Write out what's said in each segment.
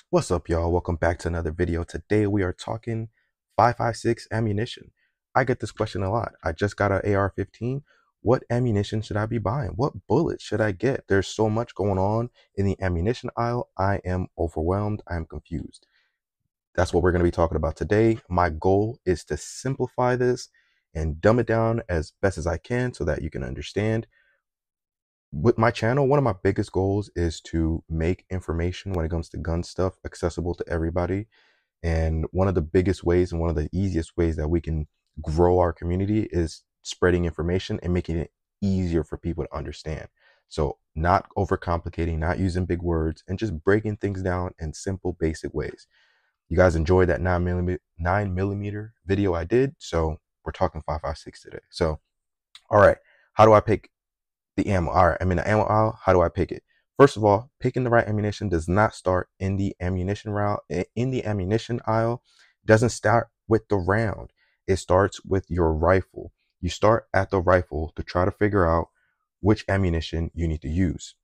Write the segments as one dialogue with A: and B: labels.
A: What's up, y'all? Welcome back to another video. Today we are talking 5.56 ammunition. I get this question a lot. I just got an AR-15. What ammunition should I be buying? What bullets should I get? There's so much going on in the ammunition aisle. I am overwhelmed. I am confused. That's what we're going to be talking about today. My goal is to simplify this and dumb it down as best as I can so that you can understand. With my channel, one of my biggest goals is to make information when it comes to gun stuff accessible to everybody. And one of the biggest ways and one of the easiest ways that we can grow our community is spreading information and making it easier for people to understand. So not overcomplicating, not using big words, and just breaking things down in simple, basic ways. You guys enjoyed that 9mm video I did. So we're talking 5.56 today. So, all right, how do I pick the ammo? All right, I'm in the ammo aisle. How do I pick it? First of all, picking the right ammunition does not start in the ammunition route. In the ammunition aisle, it doesn't start with the round. It starts with your rifle. You start at the rifle to try to figure out which ammunition you need to use.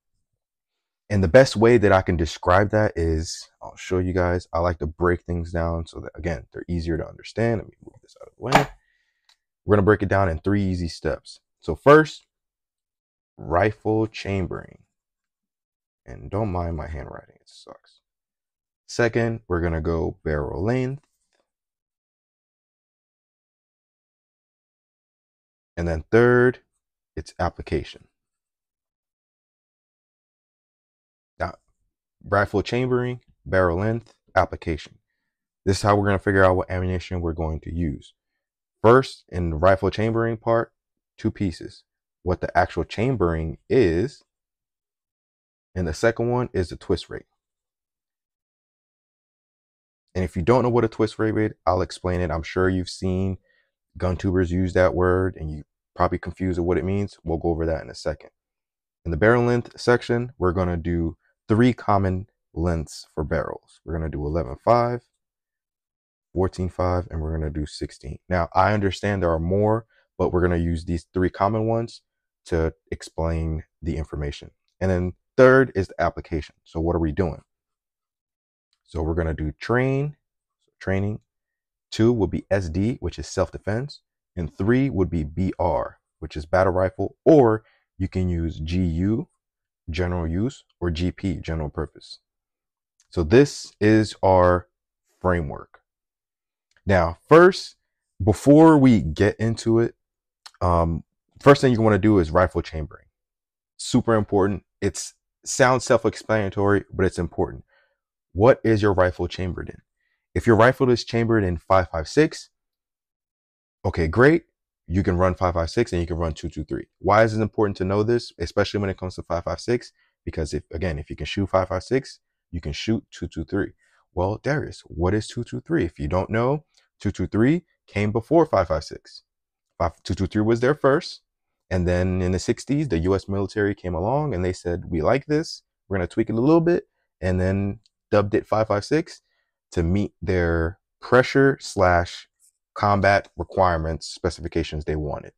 A: And the best way that I can describe that is, I'll show you guys. I like to break things down so that, again, they're easier to understand. Let me move this out of the way. We're going to break it down in 3 easy steps. So first, rifle chambering. And don't mind my handwriting, it sucks. Second, we're going to go barrel length. And then third, it's application. Now, rifle chambering, barrel length, application. This is how we're going to figure out what ammunition we're going to use. First, in the rifle chambering part, 2 pieces. What the actual chambering is, and the second one is the twist rate. And if you don't know what a twist rate is, I'll explain it. I'm sure you've seen gun tubers use that word and you probably confused with what it means. We'll go over that in a second. In the barrel length section, we're going to do 3 common lengths for barrels. We're going to do 11.5, 14.5, and we're going to do 16. Now, I understand there are more, but we're going to use these 3 common ones to explain the information. And then third is the application. So what are we doing? So we're going to do training. 2 would be SD, which is self-defense. And 3 would be BR, which is battle rifle, or you can use GU, general use, or GP, general purpose. So this is our framework. Now, first, before we get into it, first thing you want to do is rifle chambering. Super important. It sounds self-explanatory, but it's important. What is your rifle chambered in? If your rifle is chambered in 5.56, okay, great. You can run 5.56 and you can run 2.23. Why is it important to know this, especially when it comes to 5.56? Because if you can shoot 5.56, you can shoot 2.23. Well, Darius, what is 2.23? If you don't know, 2.23 came before 5.56. 2.23 was there first. And then in the 60s, the US military came along and they said, we like this. We're going to tweak it a little bit. And then dubbed it 5.56 to meet their pressure / combat requirements, specifications they wanted.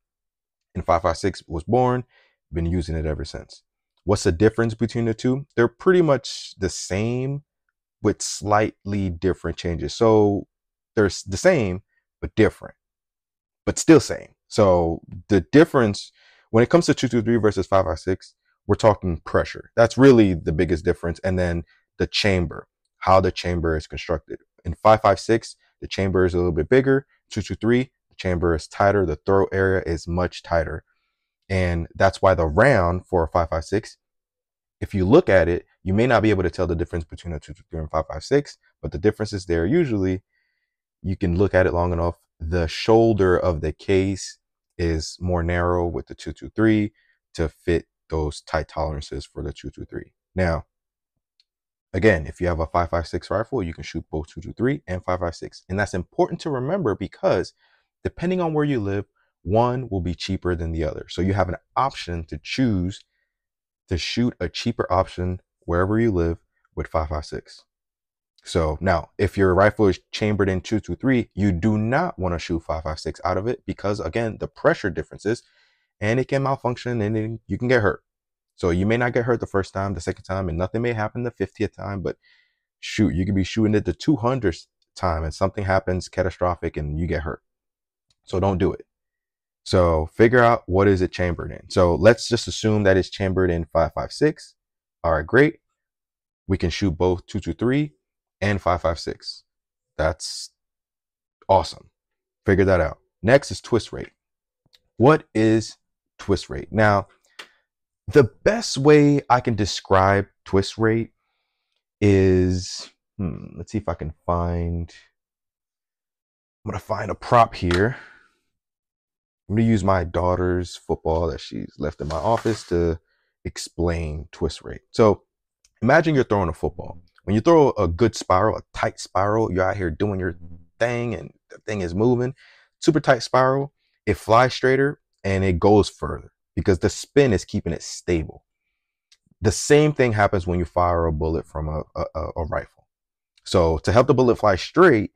A: And 5.56 was born, been using it ever since. What's the difference between the two? They're pretty much the same with slightly different changes. So they're the same, but different, but still same. So the difference when it comes to 2.23 versus 5.56, we're talking pressure. That's really the biggest difference. And then the chamber, how the chamber is constructed. In 5.56, the chamber is a little bit bigger. 2.23, the chamber is tighter. The throw area is much tighter. And that's why the round for a 5.56, if you look at it, you may not be able to tell the difference between a 2.23 and 5.56, but the difference is there. Usually, you can look at it long enough. The shoulder of the case is more narrow with the 2.23 to fit those tight tolerances for the 2.23. Now, again, if you have a 5.56 rifle, you can shoot both 2.23 and 5.56. And that's important to remember because depending on where you live, one will be cheaper than the other. So you have an option to choose to shoot a cheaper option wherever you live with 5.56. So now, if your rifle is chambered in 2.23, you do not want to shoot 5.56 out of it because, again, the pressure differences, and it can malfunction and then you can get hurt. So you may not get hurt the first time, the second time, and nothing may happen the 50th time, but Shoot, you could be shooting it the 200th time and something happens catastrophic and you get hurt. So don't do it. So figure out what is it chambered in. So let's just assume that it's chambered in 5.56. All right, great. We can shoot both 2.23 and 5.56. That's awesome. Figure that out. Next is twist rate. What is twist rate? Now, the best way I can describe twist rate is, let's see if I can find, I'm going to find a prop here. I'm going to use my daughter's football that she's left in my office to explain twist rate. So imagine you're throwing a football. When you throw a good spiral, a tight spiral, you're out here doing your thing and the thing is moving. Super tight spiral, it flies straighter and it goes further because the spin is keeping it stable. The same thing happens when you fire a bullet from a rifle. So to help the bullet fly straight,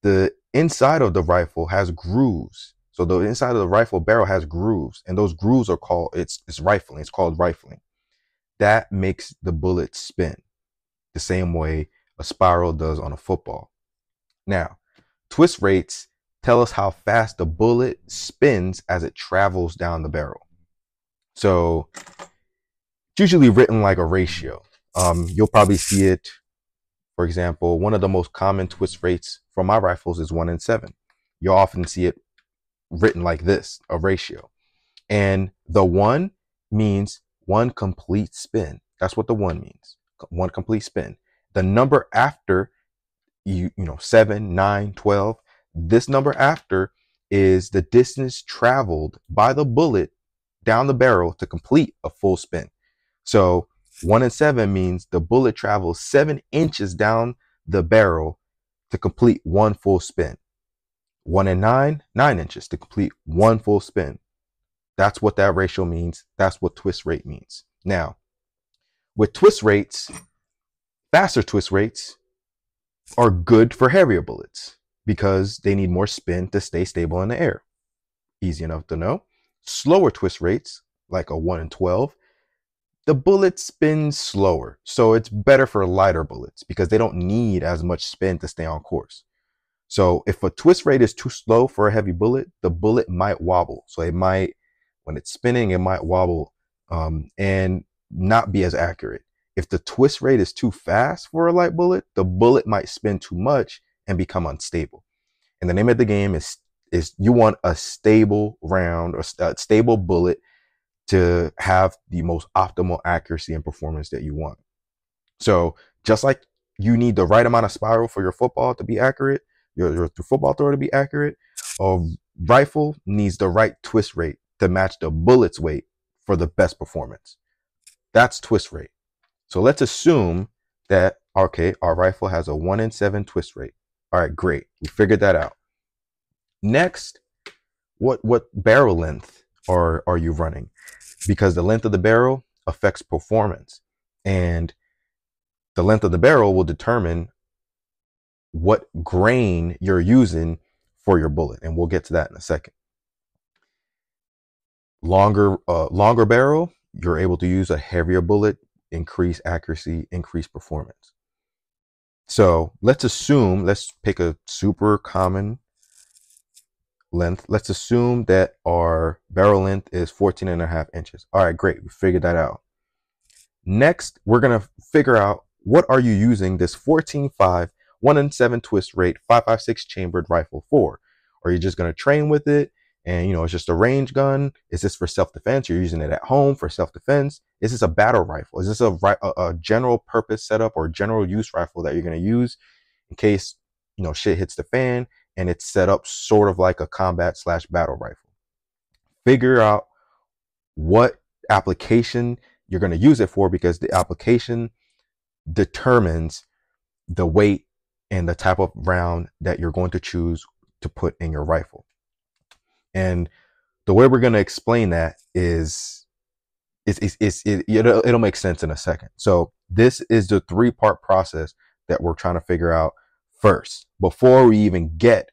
A: the inside of the rifle has grooves. So the inside of the rifle barrel has grooves, and those grooves are called, it's rifling. It's called rifling. That makes the bullet spin the same way a spiral does on a football. Now, twist rates tell us how fast the bullet spins as it travels down the barrel. So it's usually written like a ratio. You'll probably see it, for example, one of the most common twist rates for my rifles is 1-in-7. You'll often see it written like this, a ratio. And the 1 means 1 complete spin. That's what the 1 means, 1 complete spin. The number after, you know, 7, 9, 12, this number after is the distance traveled by the bullet down the barrel to complete a full spin. So 1-in-7 means the bullet travels 7 inches down the barrel to complete 1 full spin. 1-in-9, 9 inches to complete 1 full spin. That's what that ratio means. That's what twist rate means. Now, with twist rates, faster twist rates are good for heavier bullets because they need more spin to stay stable in the air. Easy enough to know. Slower twist rates, like a 1-in-12, the bullet spins slower. So it's better for lighter bullets because they don't need as much spin to stay on course. So if a twist rate is too slow for a heavy bullet, the bullet might wobble. So it might, when it's spinning, it might wobble and not be as accurate. If the twist rate is too fast for a light bullet, the bullet might spin too much and become unstable. And the name of the game is you want a stable round or a stable bullet to have the most optimal accuracy and performance that you want. So just like you need the right amount of spiral for your football to be accurate, your football throw to be accurate, a rifle needs the right twist rate to match the bullet's weight for the best performance. That's twist rate. So let's assume that, okay, our rifle has a 1-in-7 twist rate. All right, great. We figured that out. Next, what barrel length are you running? Because the length of the barrel affects performance, and the length of the barrel will determine what grain you're using for your bullet, and we'll get to that in a second. Longer barrel, you're able to use a heavier bullet, increase accuracy, increase performance. So let's pick a super common length. Let's assume that our barrel length is 14.5 inches. All right, great. We figured that out. Next, we're going to figure out what are you using this 14.5 1-in-7 twist rate 5.56 chambered rifle for? Are you just going to train with it? And, you know, it's just a range gun. Is this for self-defense? You're using it at home for self-defense. Is this a battle rifle? Is this a general purpose setup or general use rifle that you're going to use in case, you know, shit hits the fan and it's set up sort of like a combat/battle rifle? Figure out what application you're going to use it for, because the application determines the weight and the type of round that you're going to choose to put in your rifle. And the way we're going to explain that it'll make sense in a second. So this is the 3-part process that we're trying to figure out first before we even get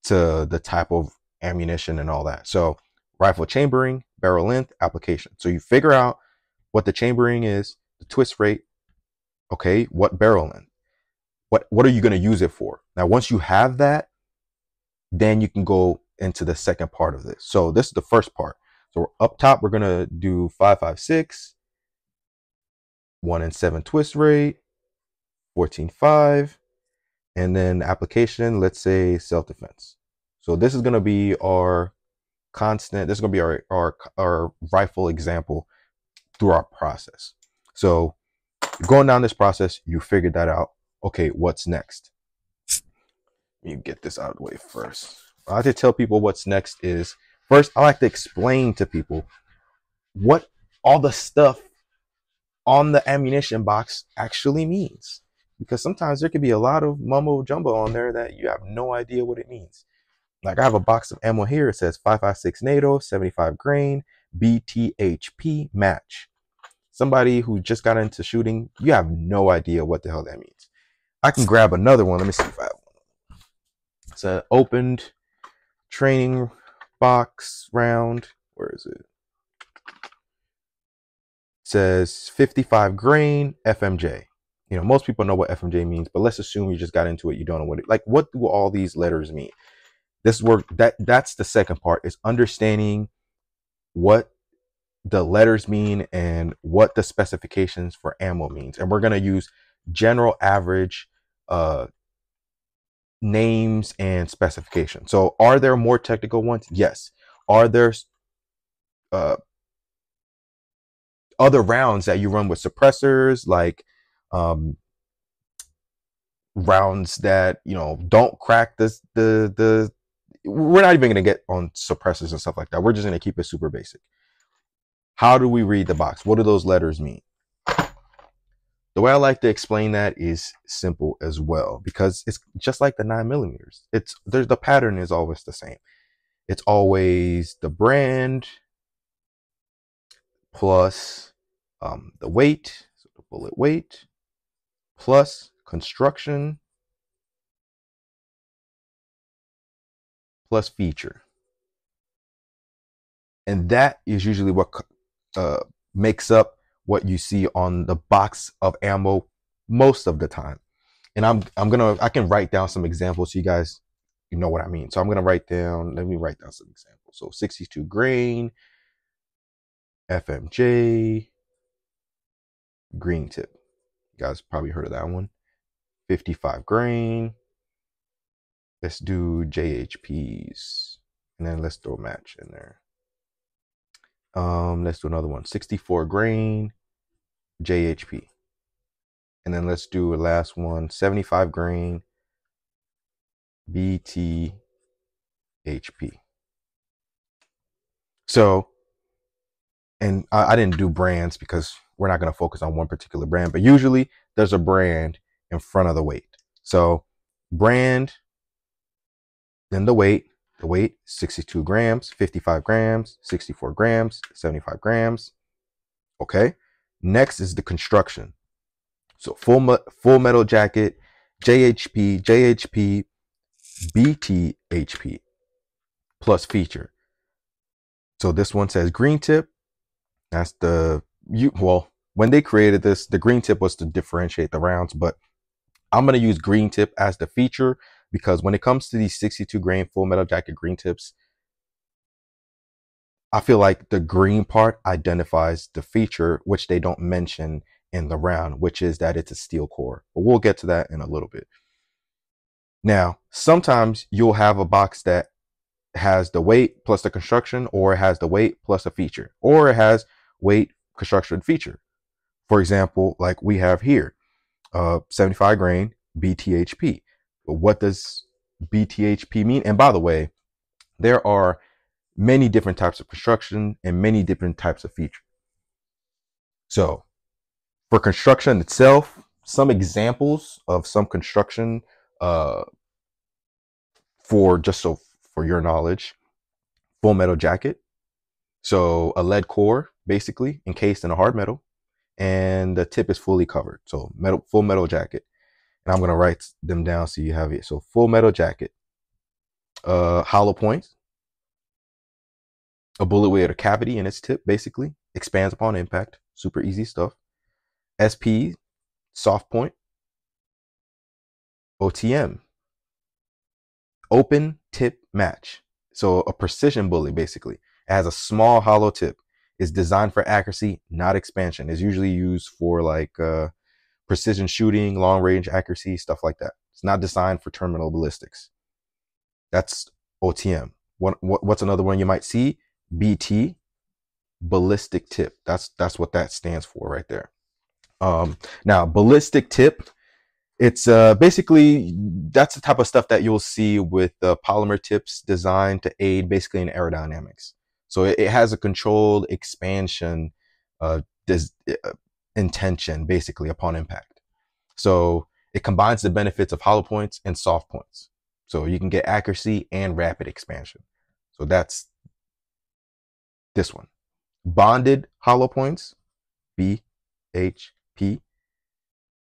A: to the type of ammunition and all that. So rifle chambering, barrel length, application. So you figure out what the chambering is, the twist rate, okay, what barrel length. what are you going to use it for? Now, once you have that, then you can go into the second part of this. So this is the first part. So up top, we're going to do 5.56, 1 and 7 twist rate, 14.5, and then application, let's say self-defense. So this is going to be our constant. This is going to be our rifle example through our process. So going down this process, you figured that out. Okay, what's next? You get this out of the way first. I like to tell people what's next is, first, I like to explain to people what all the stuff on the ammunition box actually means. Because sometimes there could be a lot of mumbo jumbo on there that you have no idea what it means. Like I have a box of ammo here. It says 5.56 NATO, 75 grain, BTHP match. Somebody who just got into shooting, you have no idea what the hell that means. I can grab another one. Let me see if I have one. It's an opened training box round. Where is it? It says 55 grain FMJ. You know, most people know what FMJ means, but let's assume you just got into it. You don't know what it, like, what do all these letters mean? This work, that's the second part, is understanding what the letters mean and what the specifications for ammo means. And we're going to use general average names and specifications. So are there more technical ones? Yes. Are there other rounds that you run with suppressors, like rounds that, you know, don't crack this, we're not even going to get on suppressors and stuff like that. We're just going to keep it super basic. How do we read the box? What do those letters mean? The way I like to explain that is simple as well, because it's just like the 9mm. The pattern is always the same. It's always the brand plus the weight, so the bullet weight, plus construction, plus feature. And that is usually what makes up what you see on the box of ammo most of the time. And I can write down some examples so you guys, you know what I mean. So I'm gonna let me write down some examples. So 62 grain, FMJ, green tip. You guys probably heard of that one. 55 grain. Let's do JHPs, and then let's throw a match in there. Let's do another one. 64 grain, JHP. And then let's do a last one, 75 grain, BTHP. So, and I didn't do brands because we're not going to focus on one particular brand, but usually there's a brand in front of the weight. So brand, then the weight, 62 grams, 55 grams, 64 grams, 75 grams. Okay. Next is the construction. So full metal jacket, JHP, BTHP, plus feature. So this one says green tip. That's when they created this, the green tip was to differentiate the rounds, but I'm going to use green tip as the feature because when it comes to these 62 grain full metal jacket green tips, I feel like the green part identifies the feature, which they don't mention in the round, which is that it's a steel core. But we'll get to that in a little bit. Now, sometimes you'll have a box that has the weight plus the construction, or it has the weight plus a feature, or it has weight, construction, feature. For example, like we have here, 75 grain BTHP. What does BTHP mean? And by the way, there are many different types of construction and many different types of feature. So for construction itself, some examples of some construction for your knowledge: full metal jacket, so a lead core basically encased in a hard metal, and the tip is fully covered. So full metal jacket. And I'm going to write them down so you have it. So full metal jacket, hollow points, a bullet with a cavity in its tip, basically expands upon impact, super easy stuff. SP, soft point, OTM, open tip match. So a precision bullet, basically. It has a small hollow tip. It's designed for accuracy, not expansion. It's usually used for like precision shooting, long range accuracy, stuff like that. It's not designed for terminal ballistics. That's OTM. What's another one you might see? BT, ballistic tip. That's what that stands for right there. Now ballistic tip, it's basically, that's the type of stuff that you'll see with polymer tips designed to aid basically in aerodynamics. So it has a controlled expansion intention basically upon impact. So it combines the benefits of hollow points and soft points. So you can get accuracy and rapid expansion. So that's this one. Bonded hollow points, BHP.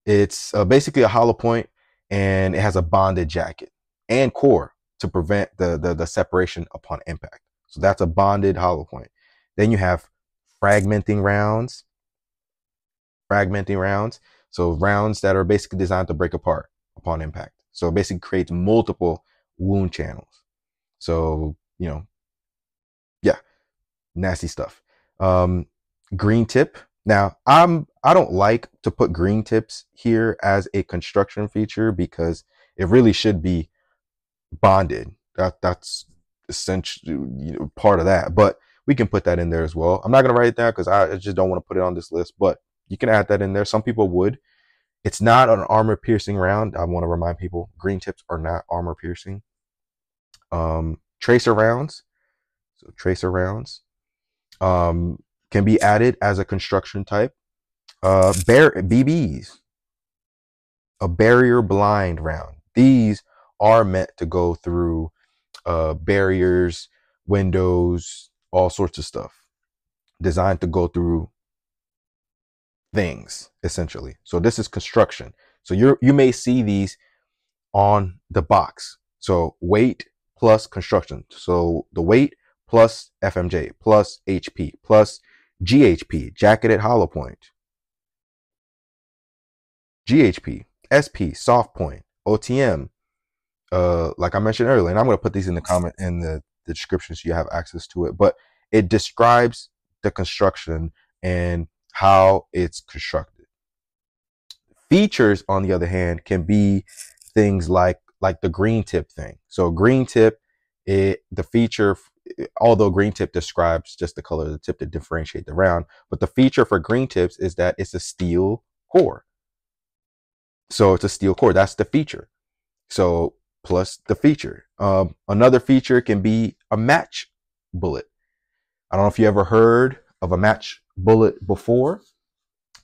A: It's basically a hollow point, and it has a bonded jacket and core to prevent the separation upon impact. So that's a bonded hollow point. Then you have fragmenting rounds. So rounds that are basically designed to break apart upon impact. So it basically creates multiple wound channels. So, yeah, nasty stuff. Green tip. Now, I don't like to put green tips here as a construction feature because it really should be bonded. That's essentially part of that, but we can put that in there as well. I'm not going to write it down because I just don't want to put it on this list, but you can add that in there. Some people would. It's not an armor piercing round. I want to remind people, green tips are not armor piercing. Tracer rounds. So tracer rounds can be added as a construction type. BBs, a barrier blind round. These are meant to go through barriers, windows, all sorts of stuff, designed to go through things essentially. So this is construction. So you may see these on the box. So weight plus construction. So the weight plus FMJ plus HP plus GHP, jacketed hollow point, GHP, SP, soft point, OTM, like I mentioned earlier, and I'm going to put these in the comment in the description so you have access to it, but it describes the construction and how it's constructed. Features, on the other hand, can be things like the green tip thing. So green tip, the feature, although green tip describes just the color of the tip to differentiate the round, but the feature for green tips is that it's a steel core. So it's a steel core. That's the feature. So plus the feature. Another feature can be a match bullet. I don't know if you ever heard of a match bullet before,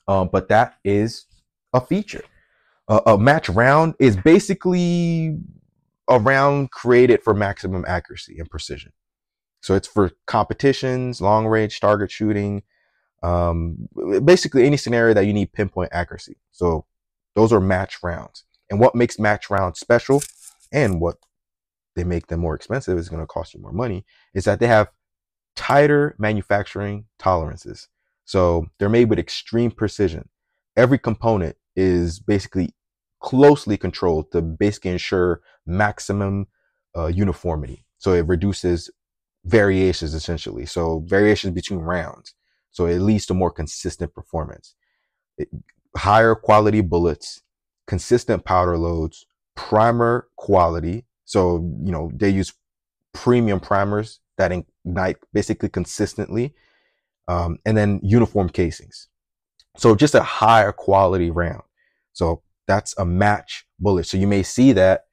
A: but that is a feature. A match round is basically a round created for maximum accuracy and precision. So it's for competitions, long range target shooting, basically any scenario that you need pinpoint accuracy. So those are match rounds. And what makes match rounds special and what they make them more expensive, is going to cost you more money, is that they have tighter manufacturing tolerances. So they're made with extreme precision. Every component is basically closely controlled to basically ensure maximum uniformity. So it reduces variations essentially. So variations between rounds. So it leads to more consistent performance. Higher quality bullets, consistent powder loads, primer quality. So, they use premium primers that ignite basically consistently. And then uniform casings. So just a higher quality round. So that's a match bullet. So you may see that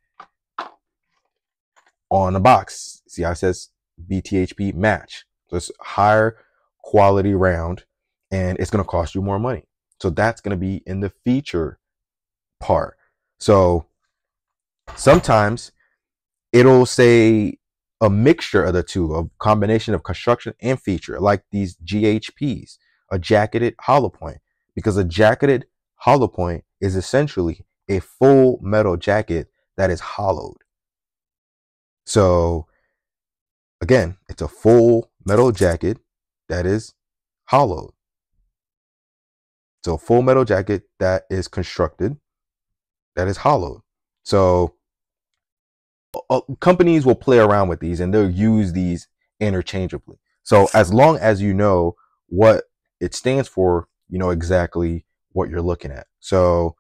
A: on the box. See how it says BTHP match. So it's a higher quality round and it's going to cost you more money. So that's going to be in the feature part. So sometimes it'll say a mixture of the two, a combination of construction and feature, like these GHPs, a jacketed hollow point, because a jacketed hollow point is essentially a full metal jacket that is hollowed. So again, it's a full metal jacket that is hollowed. So full metal jacket that is constructed, that is hollowed. So companies will play around with these and they'll use these interchangeably. So as long as you know what it stands for, you know exactly what you're looking at. So,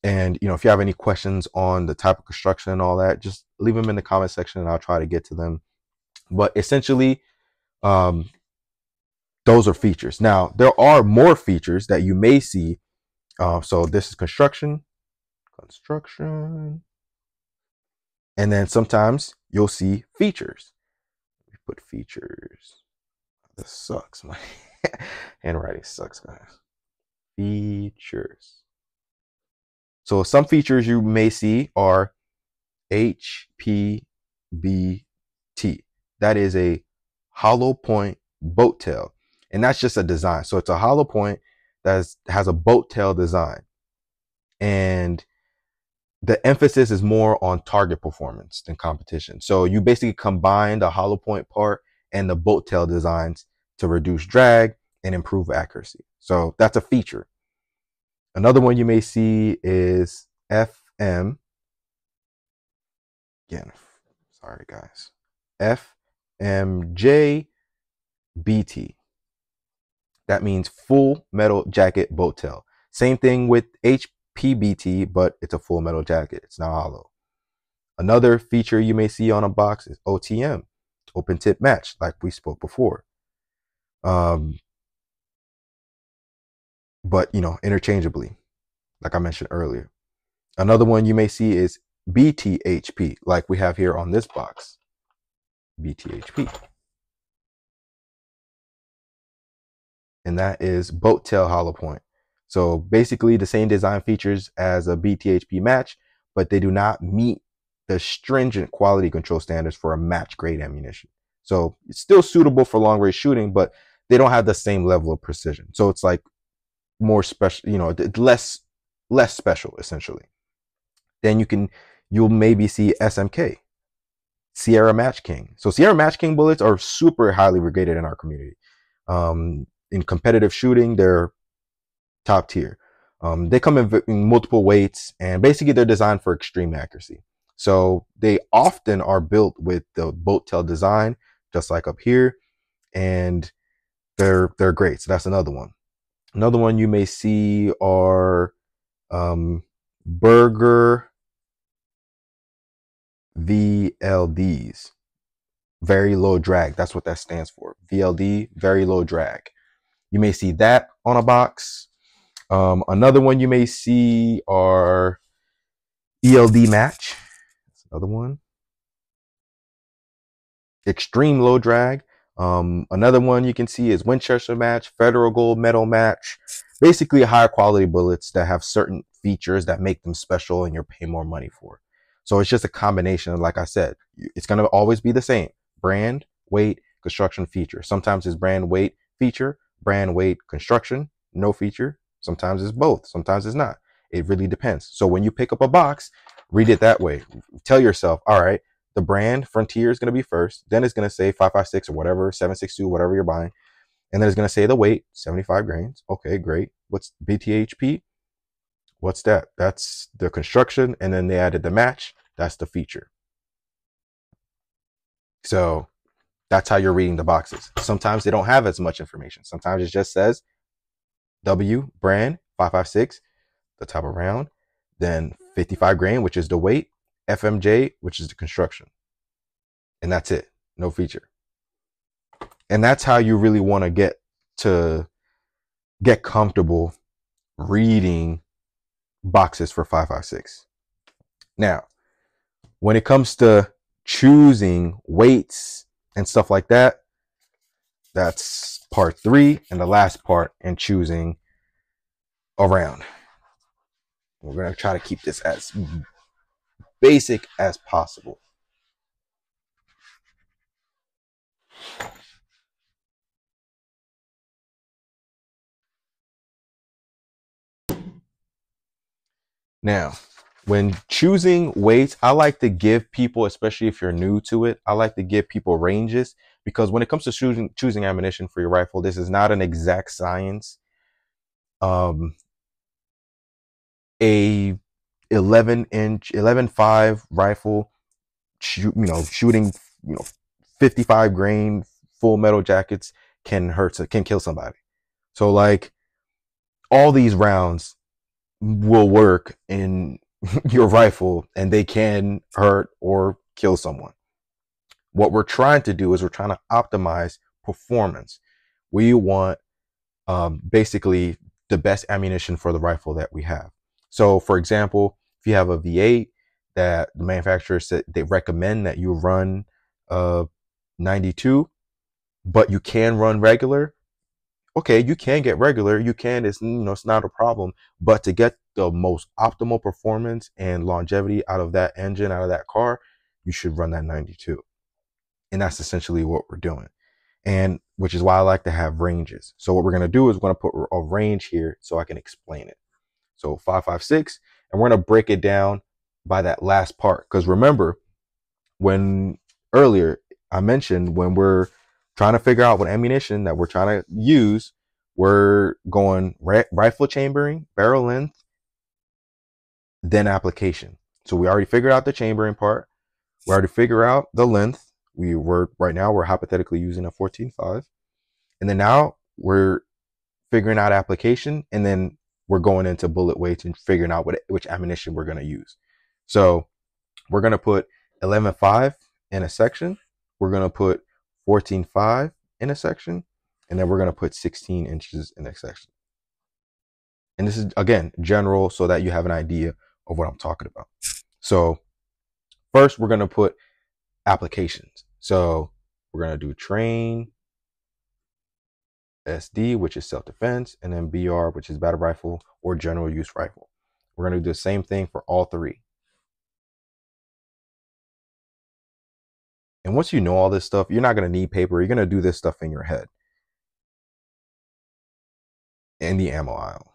A: and you know, if you have any questions on the type of construction and all that, just leave them in the comment section and I'll try to get to them. But essentially, those are features. Now, there are more features that you may see. So this is construction. And then sometimes you'll see features. We put features. This sucks. My handwriting sucks, guys. Features. So some features you may see are HPBT. That is a hollow point boat tail. And that's just a design. So it's a hollow point that has a boat tail design. And the emphasis is more on target performance than competition. So you basically combine the hollow point part and the boat tail designs to reduce drag and improve accuracy. So that's a feature. Another one you may see is FM. Again, sorry guys. FMJBT. That means full metal jacket boat tail. Same thing with HPBT, but it's a full metal jacket. It's not hollow. Another feature you may see on a box is OTM, open tip match, like we spoke before. But you know, interchangeably, like I mentioned earlier. Another one you may see is BTHP, like we have here on this box. BTHP. And that is boat tail hollow point. So basically the same design features as a BTHP match, but they do not meet the stringent quality control standards for a match grade ammunition. So it's still suitable for long range shooting, but they don't have the same level of precision. So it's like more special, you know, less special essentially. Then you'll maybe see SMK, Sierra Match King. So Sierra Match King bullets are super highly regarded in our community. In competitive shooting, they're top tier. They come in multiple weights, and basically they're designed for extreme accuracy. So they often are built with the boat tail design, just like up here, and they're great. So that's another one. Another one you may see are Burger VLDs, very low drag. That's what that stands for. VLD, very low drag. You may see that on a box. Another one you may see are ELD match. That's another one. Extreme low drag. Another one you can see is Winchester match, Federal Gold Medal match. Basically higher quality bullets that have certain features that make them special and you're paying more money for. So it's just a combination of, like I said, it's going to always be the same. Brand, weight, construction, feature. Sometimes it's brand, weight, feature, brand, weight, construction, no feature. Sometimes it's both. Sometimes it's not. It really depends. So when you pick up a box, read it that way. Tell yourself, all right, the brand Frontier is going to be first. Then it's going to say 5.56 or whatever, 7.62, whatever you're buying. And then it's going to say the weight, 75 grains. Okay, great. What's BTHP? What's that? That's the construction. And then they added the match. That's the feature. So that's how you're reading the boxes. Sometimes they don't have as much information. Sometimes it just says W brand 5.56, the type of round, then 55 grain, which is the weight, FMJ, which is the construction. And that's it. No feature. And that's how you really want to get comfortable reading boxes for 5.56. Now, when it comes to choosing weights and stuff like that, that's part 3 and the last part in choosing a round. We're going to try to keep this as basic as possible. Now, when choosing weights, I like to give people, especially if you're new to it, I like to give people ranges, because when it comes to choosing ammunition for your rifle, this is not an exact science. A 11.5 rifle, shooting, 55 grain full metal jackets can kill somebody. So like all these rounds will work in your rifle and they can hurt or kill someone. What we're trying to do is we're trying to optimize performance. We want basically the best ammunition for the rifle that we have. So for example, if you have a V8 that the manufacturer said they recommend that you run 92, but you can run regular. Okay, you can get regular. You can. It's it's not a problem. But to get the most optimal performance and longevity out of that engine, out of that car, you should run that 92. And that's essentially what we're doing. And which is why I like to have ranges. So what we're going to do is we're going to put a range here so I can explain it. So 5.56, and we're going to break it down by that last part. Because remember, when earlier I mentioned when we're trying to figure out what ammunition that we're trying to use, we're going rifle chambering, barrel length, then application. So we already figured out the chambering part. We already figured out the length. Right now we're hypothetically using a 14.5, and then now we're figuring out application, and then we're going into bullet weights and figuring out which ammunition we're going to use. So we're going to put 11.5 in a section. We're going to put 14.5 in a section, and then we're going to put 16 inches in a section. And this is, again, general so that you have an idea of what I'm talking about. So first, we're going to put applications. So we're going to do train, SD, which is self-defense, and then BR, which is battle rifle or general use rifle. We're going to do the same thing for all three. And once you know all this stuff, you're not going to need paper. You're going to do this stuff in your head. In the ammo aisle.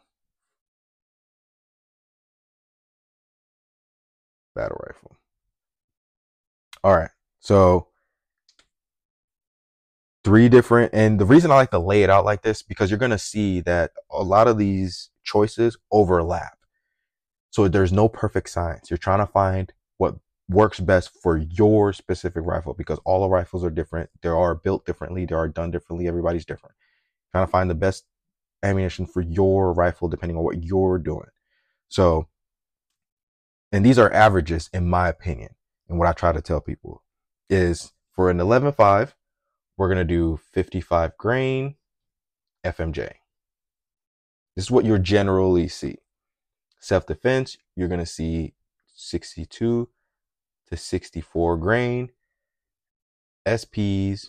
A: Battle rifle. All right. So three different, and the reason I like to lay it out like this, because you're going to see that a lot of these choices overlap. So there's no perfect science. You're trying to find what works best for your specific rifle, because all the rifles are different. They are built differently. They are done differently. Everybody's different. Trying to find the best ammunition for your rifle depending on what you're doing. So, and these are averages in my opinion. And what I try to tell people is for an 11.5, we're going to do 55 grain FMJ. This is what you'll generally see. Self-defense, you're going to see 62 to 64 grain SPs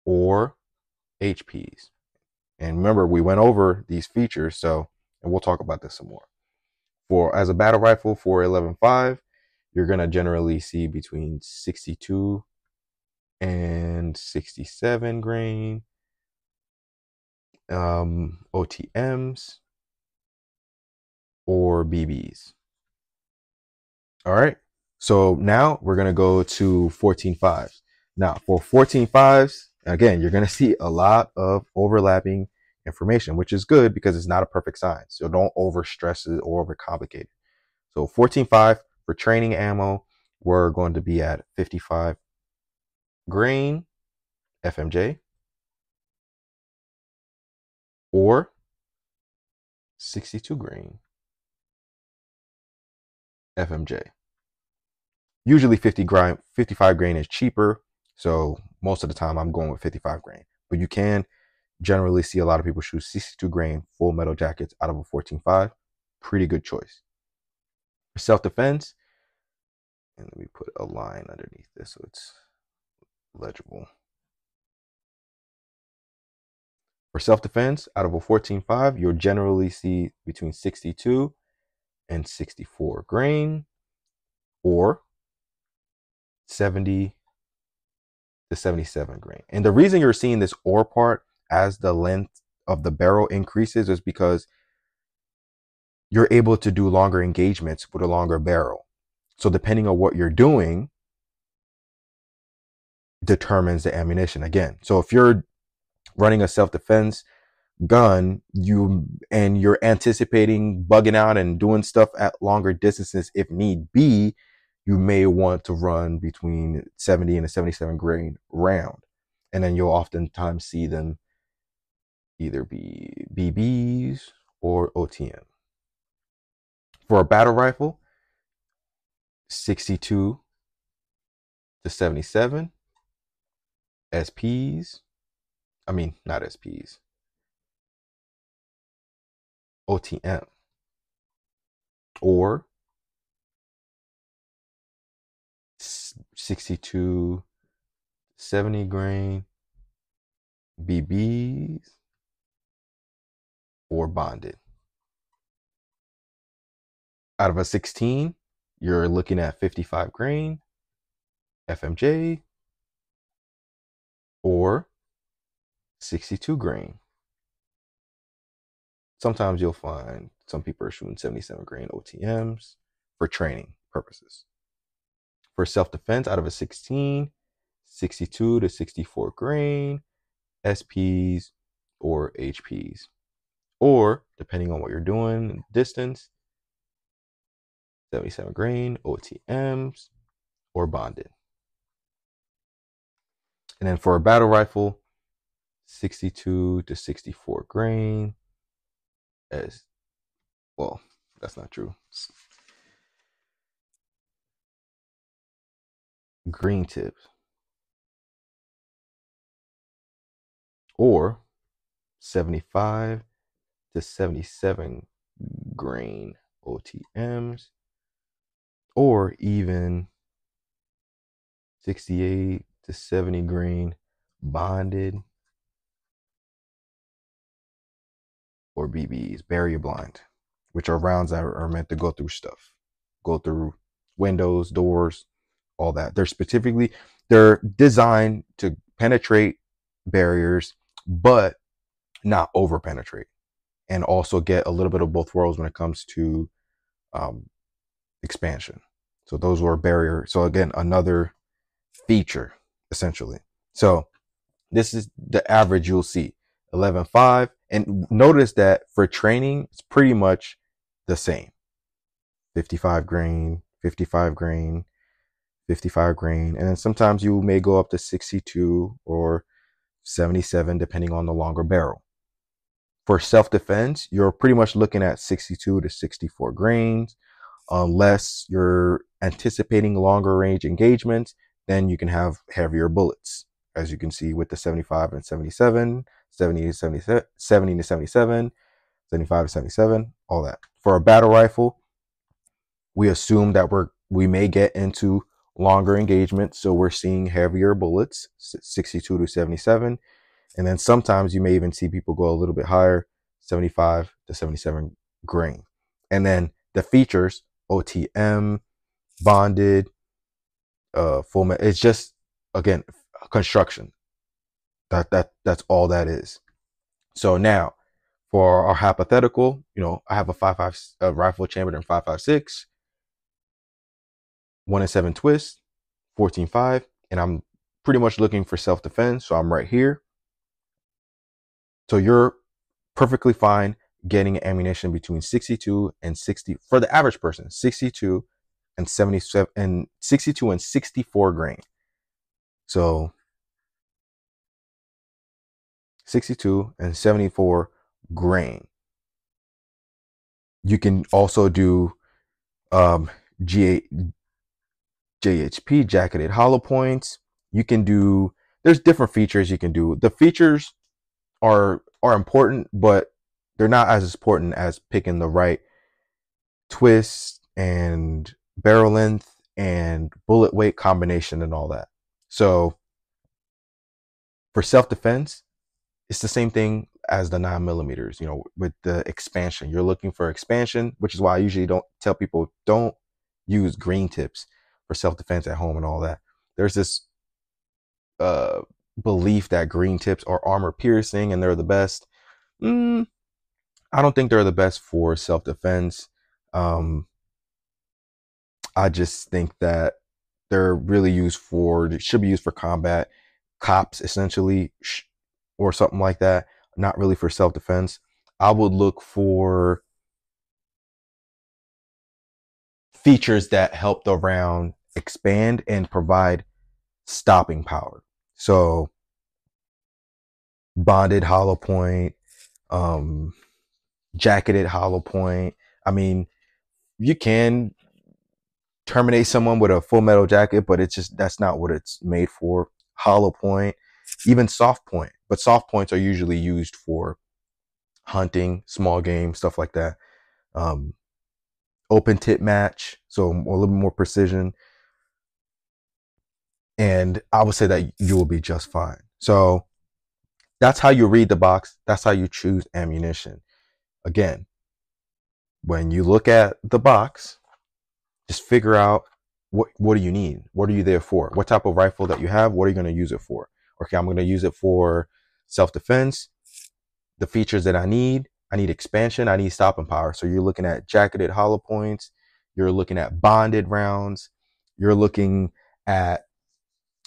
A: or HPs. And remember, we went over these features, and we'll talk about this some more. As a battle rifle for 11.5, you're going to generally see between 62 and 67 grain OTMs or BBs. All right. So now we're going to go to 14.5s. Now for 14.5s, again, you're going to see a lot of overlapping information, which is good because it's not a perfect science. So don't overstress it or overcomplicate it. So 14.5 for training ammo, we're going to be at 55 grain FMJ or 62 grain FMJ. Usually 55 grain is cheaper, so most of the time I'm going with 55 grain. But you can generally see a lot of people shoot 62 grain full metal jackets out of a 14.5. Pretty good choice. For self-defense, and let me put a line underneath this so it's legible. For self-defense, out of a 14.5, you'll generally see between 62 and 64 grain or 70 to 77 grain. And the reason you're seeing this or part as the length of the barrel increases is because you're able to do longer engagements with a longer barrel. So depending on what you're doing determines the ammunition again. So if you're running a self-defense gun, you're anticipating bugging out and doing stuff at longer distances if need be, you may want to run between 70 and a 77 grain round. And then you'll oftentimes see them either be BBs or OTM. For a battle rifle, 62 to 77 SPs. I mean, not SPs. OTM. Or 62, 70 grain BBs or bonded. Out of a 16, you're looking at 55 grain FMJ or 62 grain. Sometimes you'll find some people are shooting 77 grain OTMs for training purposes. For self-defense, out of a 16, 62 to 64 grain SPs or HPs. Or, depending on what you're doing, distance, 77 grain OTMs or bonded. And then for a battle rifle, 62 to 64 grain as well. That's not true. Green tips or 75 to 77 grain OTMs or even 68 to 70 grain bonded or BBs, barrier blind, which are rounds that are meant to go through stuff, go through windows, doors, all that. They're designed to penetrate barriers, but not over penetrate, and also get a little bit of both worlds when it comes to expansion. So those were barrier. So again, another feature essentially. So this is the average you'll see, 11.5. And notice that for training, it's pretty much the same. 55 grain, 55 grain, 55 grain. And then sometimes you may go up to 62 or 77, depending on the longer barrel. For self-defense, you're pretty much looking at 62 to 64 grains. Unless you're anticipating longer range engagements, then you can have heavier bullets. As you can see with the 75 and 77, 70 to 77, 70 to 77, 75 to 77, all that. For a battle rifle, we assume that we may get into longer engagements, so we're seeing heavier bullets, 62 to 77. And then sometimes you may even see people go a little bit higher, 75 to 77 grain. And then the features, OTM, bonded, full metal. It's just, again, construction. That's all that is. So now, for our hypothetical, I have a rifle chambered in 5.56, 1-7 twist, 14.5, and I'm pretty much looking for self-defense. So I'm right here. So you're perfectly fine getting ammunition between 62 and 60 for the average person, 62 and 77 and 62 and 64 grain. So 62 and 74 grain. You can also do JHP, jacketed hollow points. You can do, there's different features you can do. The features are important, but they're not as important as picking the right twist and barrel length and bullet weight combination and all that. So for self-defense, it's the same thing as the 9mm, with the expansion. You're looking for expansion, which is why I usually don't tell people don't use green tips for self-defense at home and all that. There's this belief that green tips are armor piercing and they're the best. I don't think they're the best for self-defense. I just think that they're really should be used for combat, cops essentially, or something like that. not really for self-defense, I would look for features that help the round expand and provide stopping power. So bonded hollow point, jacketed hollow point. I mean, you can terminate someone with a full metal jacket, but it's just, that's not what it's made for. Hollow point, even soft point, but soft points are usually used for hunting, small game, stuff like that. Open tip match, so a little bit more precision. And I would say that you will be just fine. So that's how you read the box. That's how you choose ammunition. Again, when you look at the box, just figure out what do you need? What are you there for? What type of rifle that you have? What are you going to use it for? Okay, I'm going to use it for self-defense. The features that I need expansion, I need stopping power. So you're looking at jacketed hollow points. You're looking at bonded rounds. You're looking at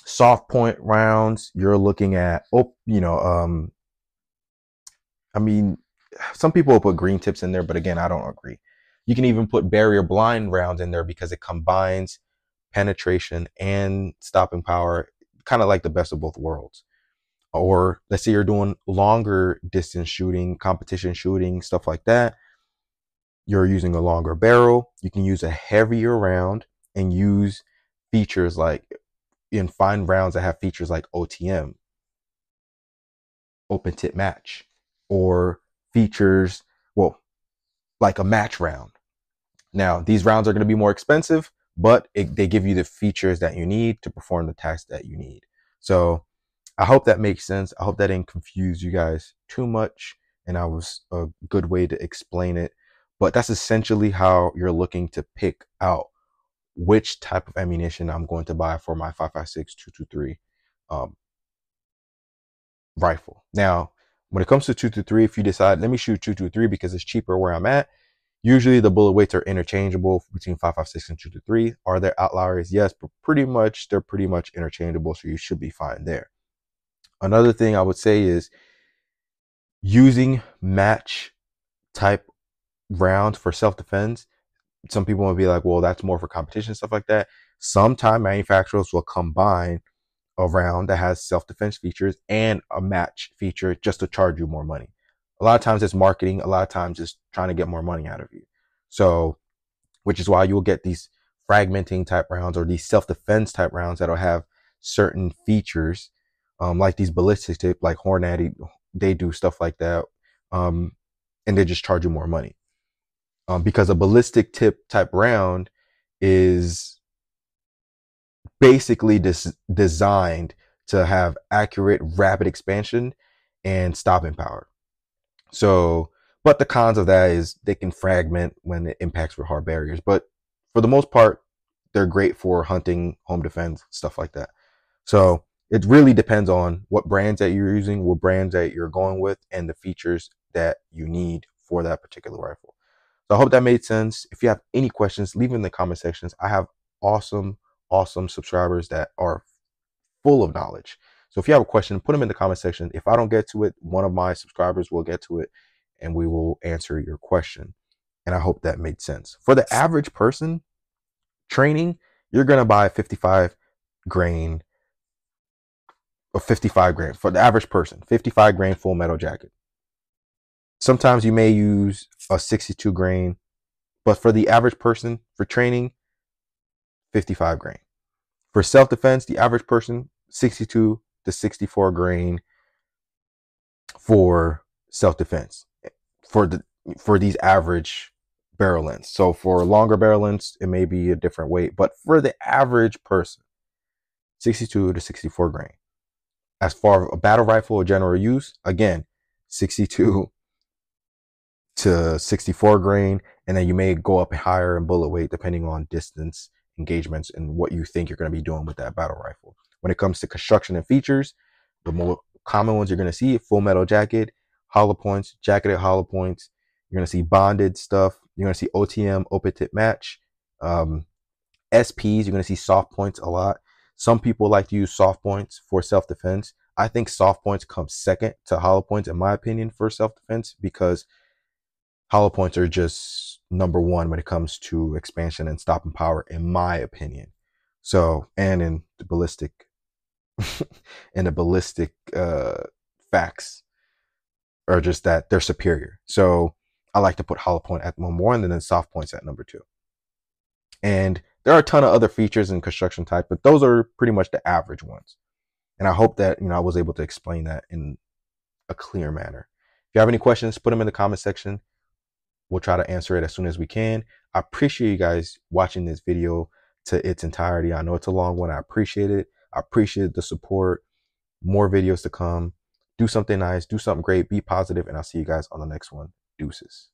A: soft point rounds. You're looking at, I mean, some people will put green tips in there, but again, I don't agree. You can even put barrier blind rounds in there because it combines penetration and stopping power, kind of like the best of both worlds. Or let's say you're doing longer distance shooting, competition shooting, stuff like that. You're using a longer barrel. You can use a heavier round and use features like, in find rounds that have features like OTM, open tip match, or features, well, like a match round. Now, these rounds are going to be more expensive, but they give you the features that you need to perform the task that you need. So I hope that makes sense. I hope that didn't confuse you guys too much, and that was a good way to explain it. But that's essentially how you're looking to pick out which type of ammunition I'm going to buy for my 5.56 223 rifle. Now, when it comes to 223, if you decide, let me shoot 223 because it's cheaper where I'm at, usually the bullet weights are interchangeable between 5.56 and 223. Are there outliers? Yes, but they're pretty much interchangeable, so you should be fine there. Another thing I would say is using match type rounds for self-defense. Some people will be like, well, that's more for competition, stuff like that. Sometimes manufacturers will combine a round that has self-defense features and a match feature just to charge you more money. A lot of times it's marketing. A lot of times it's trying to get more money out of you. So, which is why you'll get these fragmenting type rounds or these self-defense type rounds that'll have certain features, like these ballistic tip, like Hornady, they do stuff like that. And they just charge you more money. Because a ballistic tip type round is basically designed to have accurate, rapid expansion and stopping power. So, but the cons of that is they can fragment when it impacts with hard barriers. But for the most part, they're great for hunting, home defense, stuff like that. So it really depends on what brands that you're using, what brands that you're going with, and the features that you need for that particular rifle. So I hope that made sense. If you have any questions, leave them in the comment sections. I have awesome subscribers that are full of knowledge. So if you have a question, put them in the comment section. If I don't get to it, one of my subscribers will get to it and we will answer your question. And I hope that made sense. For the average person training, you're going to buy 55 grain or 55 grain for the average person, 55 grain full metal jacket. Sometimes you may use a 62 grain, but for the average person for training, 55 grain. For self-defense, the average person, 62 to 64 grain for self-defense for these average barrel lengths. So for longer barrel lengths, it may be a different weight, but for the average person, 62 to 64 grain. As far as a battle rifle or general use, again, 62 to 64 grain, and then you may go up higher in bullet weight depending on distance, engagements, and what you think you're going to be doing with that battle rifle. When it comes to construction and features, the more common ones you're going to see: full metal jacket, hollow points, jacketed hollow points. You're going to see bonded stuff. You're going to see OTM, open tip match, SPs. You're going to see soft points a lot. Some people like to use soft points for self-defense. I think soft points come second to hollow points, in my opinion, for self-defense, because hollow points are just number one when it comes to expansion and stopping power, in my opinion. So, and in the ballistic, facts are just that they're superior. So I like to put hollow point at number one, and then soft points at number two. And there are a ton of other features in construction type, but those are pretty much the average ones. And I hope that, I was able to explain that in a clear manner. If you have any questions, put them in the comment section. We'll try to answer it as soon as we can. I appreciate you guys watching this video to its entirety. I know it's a long one. I appreciate it. I appreciate the support. More videos to come. Do something nice. Do something great. Be positive. And I'll see you guys on the next one. Deuces.